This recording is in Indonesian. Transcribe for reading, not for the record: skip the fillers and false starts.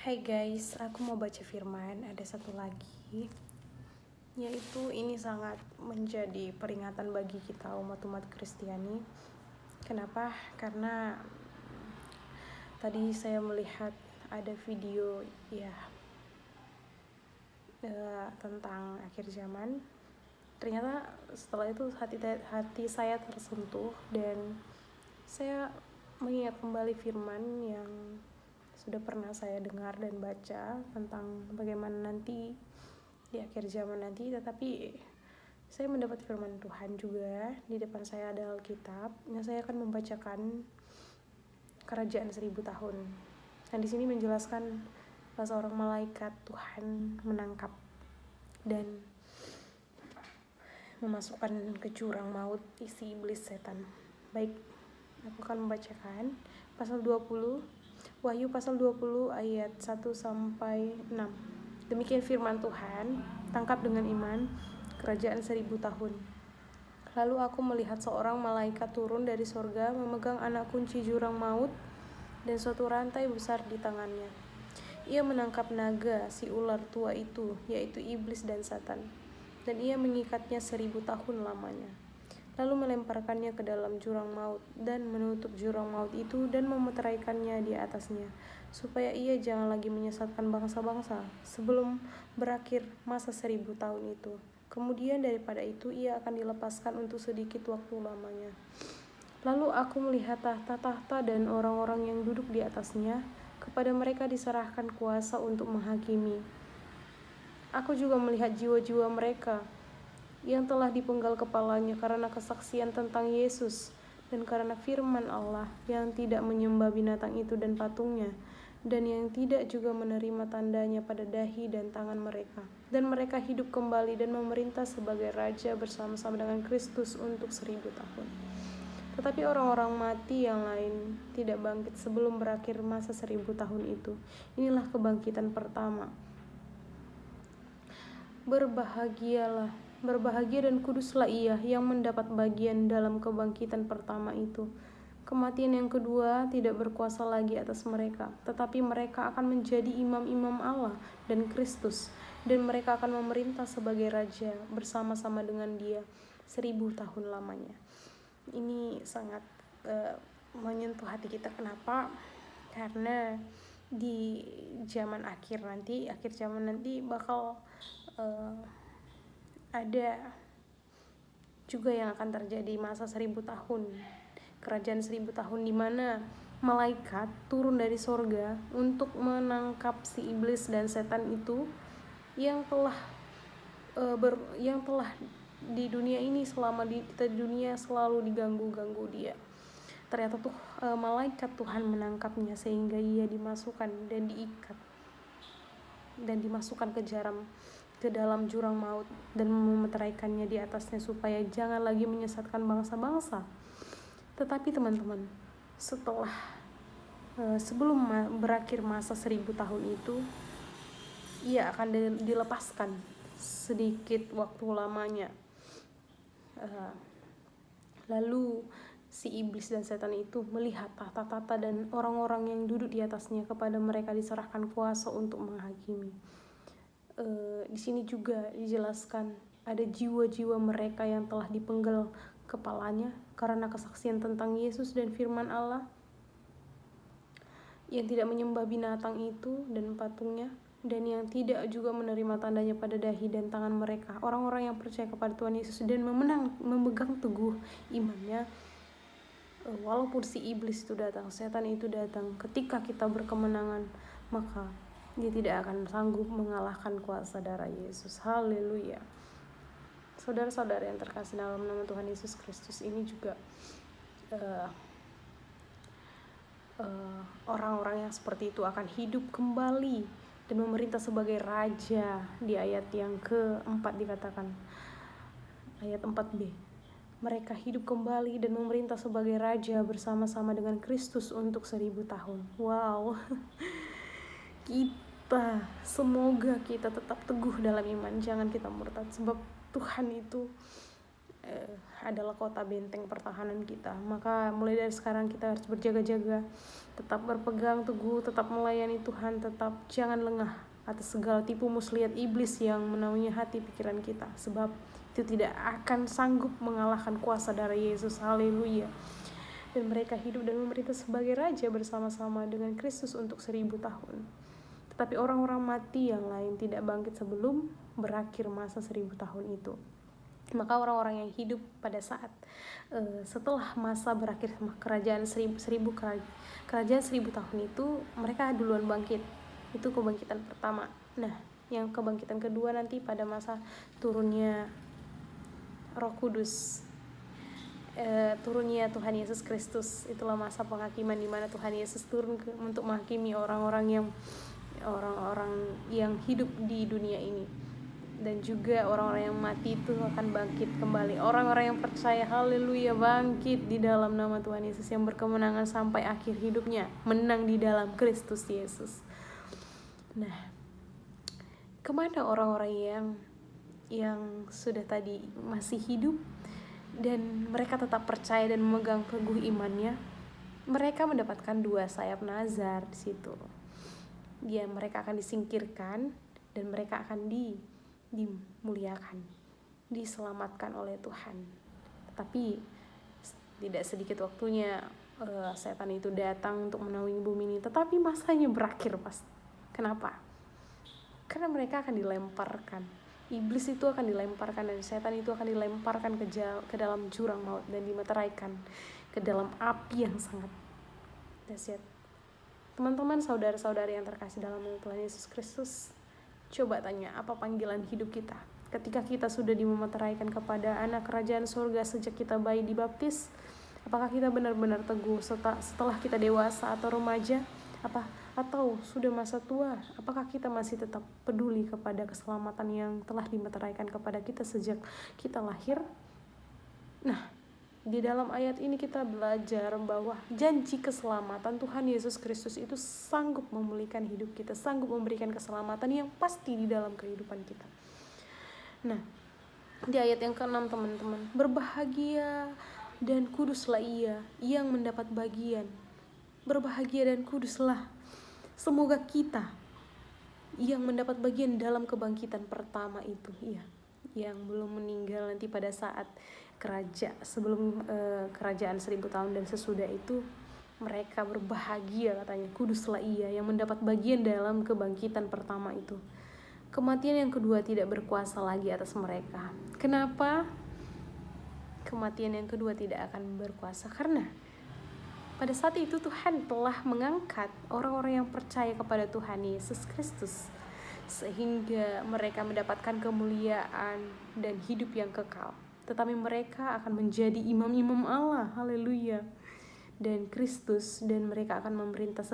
Hai guys, aku mau baca firman. Ada satu lagi, yaitu ini sangat menjadi peringatan bagi kita umat-umat Kristiani. Kenapa? Karena tadi saya melihat ada video tentang akhir zaman. Ternyata setelah itu hati saya tersentuh dan saya mengingat kembali firman yang sudah pernah saya dengar dan baca tentang bagaimana nanti di akhir zaman nanti. Tetapi saya mendapat firman Tuhan juga. Di depan saya ada Alkitab yang saya akan membacakan kerajaan 1000 tahun. Dan di sini menjelaskan bahwa seorang malaikat Tuhan menangkap dan memasukkan ke jurang maut isi iblis setan. Baik, aku akan membacakan pasal 20, Wahyu pasal 20 ayat 1-6. Demikian firman Tuhan, tangkap dengan iman kerajaan 1000 tahun. Lalu aku melihat seorang malaikat turun dari sorga memegang anak kunci jurang maut dan suatu rantai besar di tangannya. Ia menangkap naga, si ular tua itu, yaitu iblis dan Satan, dan ia mengikatnya 1000 tahun lamanya. Lalu melemparkannya ke dalam jurang maut dan menutup jurang maut itu dan memeteraikannya di atasnya, supaya ia jangan lagi menyesatkan bangsa-bangsa sebelum berakhir masa 1000 tahun itu. Kemudian daripada itu ia akan dilepaskan untuk sedikit waktu lamanya. Lalu aku melihat tahta-tahta dan orang-orang yang duduk di atasnya. Kepada mereka diserahkan kuasa untuk menghakimi. Aku juga melihat jiwa-jiwa mereka yang telah dipenggal kepalanya karena kesaksian tentang Yesus dan karena firman Allah, yang tidak menyembah binatang itu dan patungnya, dan yang tidak juga menerima tandanya pada dahi dan tangan mereka. Dan mereka hidup kembali dan memerintah sebagai raja bersama-sama dengan Kristus untuk 1000 tahun. Tetapi orang-orang mati yang lain tidak bangkit sebelum berakhir masa 1000 tahun itu. Inilah kebangkitan pertama. Berbahagia dan kuduslah ia yang mendapat bagian dalam kebangkitan pertama itu. Kematian yang kedua tidak berkuasa lagi atas mereka, tetapi mereka akan menjadi imam-imam Allah dan Kristus, dan mereka akan memerintah sebagai raja bersama-sama dengan Dia 1000 tahun lamanya. Ini sangat menyentuh hati kita. Kenapa? Karena di akhir zaman nanti bakal ada juga yang akan terjadi masa 1000 tahun, kerajaan 1000 tahun, di mana malaikat turun dari sorga untuk menangkap si iblis dan setan itu yang telah di dunia ini, selama kita di dunia selalu diganggu dia. Ternyata malaikat Tuhan menangkapnya sehingga ia dimasukkan dan diikat dan dimasukkan ke dalam jurang maut dan memeteraikannya di atasnya supaya jangan lagi menyesatkan bangsa-bangsa. Tetapi teman-teman, sebelum berakhir masa 1000 tahun itu, ia akan dilepaskan sedikit waktu lamanya. Lalu si iblis dan setan itu melihat tahta-tahta dan orang-orang yang duduk di atasnya. Kepada mereka diserahkan kuasa untuk menghakimi. Di sini juga dijelaskan ada jiwa-jiwa mereka yang telah dipenggal kepalanya karena kesaksian tentang Yesus dan firman Allah, yang tidak menyembah binatang itu dan patungnya, dan yang tidak juga menerima tandanya pada dahi dan tangan mereka. Orang-orang yang percaya kepada Tuhan Yesus dan memegang teguh imannya. Walaupun si iblis itu datang, setan itu datang, ketika kita berkemenangan, maka dia tidak akan sanggup mengalahkan kuasa darah Yesus. Haleluya. Saudara-saudara yang terkasih dalam nama Tuhan Yesus Kristus, ini juga orang-orang yang seperti itu akan hidup kembali dan memerintah sebagai raja. Di ayat yang keempat dikatakan, ayat 4b, mereka hidup kembali dan memerintah sebagai raja bersama-sama dengan Kristus untuk 1000 tahun. Wow. Semoga kita tetap teguh dalam iman, jangan kita murtad, sebab Tuhan itu adalah kota benteng pertahanan kita. Maka mulai dari sekarang kita harus berjaga-jaga, tetap berpegang teguh, tetap melayani Tuhan, tetap jangan lengah atas segala tipu muslihat iblis yang menaungi hati pikiran kita, sebab itu tidak akan sanggup mengalahkan kuasa darah Yesus. Haleluya. Dan mereka hidup dan memerintah sebagai raja bersama-sama dengan Kristus untuk 1000 tahun. Tetapi orang-orang mati yang lain tidak bangkit sebelum berakhir masa 1000 tahun itu. Maka orang-orang yang hidup pada saat setelah masa berakhir kerajaan 1000 tahun itu, mereka duluan bangkit. Itu kebangkitan pertama. Nah, yang kebangkitan kedua nanti pada masa turunnya Roh Kudus, turunnya Tuhan Yesus Kristus. Itulah masa penghakiman di mana Tuhan Yesus turun untuk menghakimi orang-orang yang hidup di dunia ini. Dan juga orang-orang yang mati itu akan bangkit kembali. Orang-orang yang percaya, haleluya, bangkit di dalam nama Tuhan Yesus, yang berkemenangan sampai akhir hidupnya, menang di dalam Kristus Yesus. Nah, kemana orang-orang yang sudah tadi masih hidup dan mereka tetap percaya dan memegang teguh imannya? Mereka mendapatkan 2 sayap nazar di situ. Mereka akan disingkirkan dan mereka akan dimuliakan, diselamatkan oleh Tuhan. Tetapi tidak sedikit waktunya setan itu datang untuk menaungi bumi ini, tetapi masanya berakhir pasti. Kenapa? Karena mereka akan dilemparkan. Iblis itu akan dilemparkan dan setan itu akan dilemparkan ke dalam jurang maut dan dimeteraikan ke dalam api yang sangat dahsyat. Teman-teman, saudara-saudari yang terkasih dalam Tuhan Yesus Kristus, coba tanya, apa panggilan hidup kita? Ketika kita sudah dimeteraikan kepada anak kerajaan surga sejak kita bayi dibaptis, apakah kita benar-benar teguh setelah kita dewasa atau remaja? Atau sudah masa tua? Apakah kita masih tetap peduli kepada keselamatan yang telah dimeteraikan kepada kita sejak kita lahir? Nah, di dalam ayat ini kita belajar bahwa janji keselamatan Tuhan Yesus Kristus itu sanggup memulihkan hidup kita, sanggup memberikan keselamatan yang pasti di dalam kehidupan kita. Nah, di ayat yang ke-6 teman-teman, berbahagia dan kuduslah ia yang mendapat bagian. Berbahagia dan kuduslah. Semoga kita yang mendapat bagian dalam kebangkitan pertama itu, yang belum meninggal nanti pada saat sebelum kerajaan 1000 tahun dan sesudah itu, mereka berbahagia katanya, kuduslah ia yang mendapat bagian dalam kebangkitan pertama itu. Kematian yang kedua tidak berkuasa lagi atas mereka. Kenapa? Kematian yang kedua tidak akan berkuasa karena pada saat itu Tuhan telah mengangkat orang-orang yang percaya kepada Tuhan Yesus Kristus, sehingga mereka mendapatkan kemuliaan dan hidup yang kekal. Tetapi mereka akan menjadi imam-imam Allah, haleluya, dan Kristus, dan mereka akan memerintah